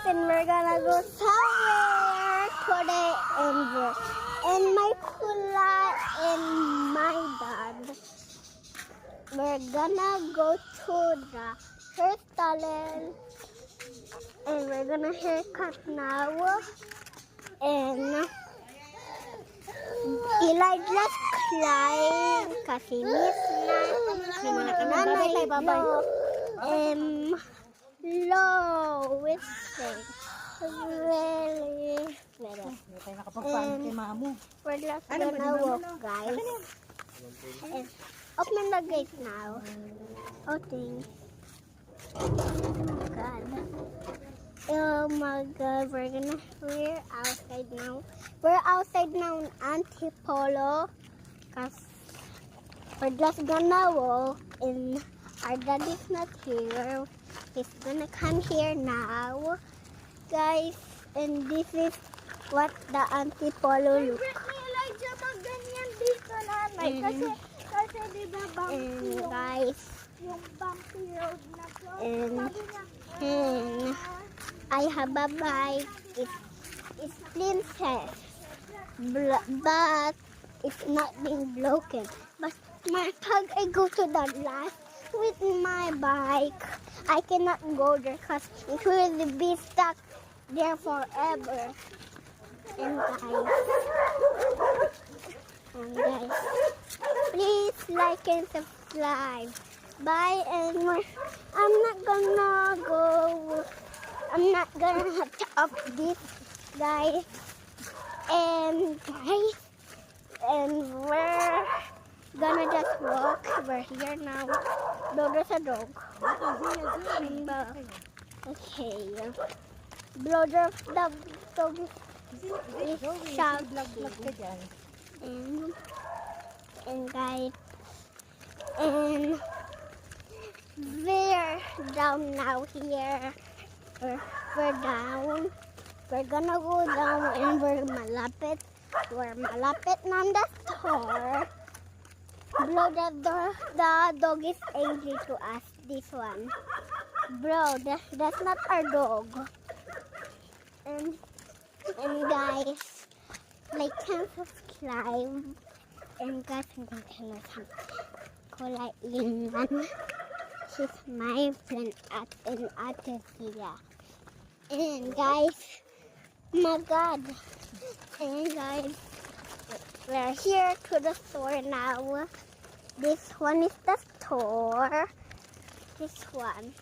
and we're gonna go somewhere today and my kula and my dad. We're gonna go to the hairstylist and we're gonna haircut now. And Elijah's crying kasi miss na Lo low with really Hindi tayo nakapagpaano kay mamo. we're just gonna walk, guys. And open the gate now. Oh, thanks. Oh my god, we're outside now. We're outside now in Antipolo. Cause we're just gonna walk and our daddy's not here. He's gonna come here now. Guys, and this is what the Antipolo look. Elijah magganyan dito, nanay. Kasi di ba bumpy And guys, yung bumpy road na to. and Sabi niya, I have a bike. It's princess, but it's not being broken. But pag I go to the last with my bike, I cannot go there because it will be stuck there forever. And guys, please like and subscribe. Bye, and I'm not gonna up this, guys. And we're gonna just walk. We're here now. There's a dog. Okay. The dog is shouting. And guys, and we're down now here. We're down. We're gonna go down and we're malapit. We're malapit ng the store. Bro, the dog is angry to us. This one. Bro, that's not our dog. And guys, like and subscribe. And guys, I'm gonna tell you something. Kulay Iman. She's my friend at Sia. And guys, my God. And guys, we're here to the store now. This one is the store. This one.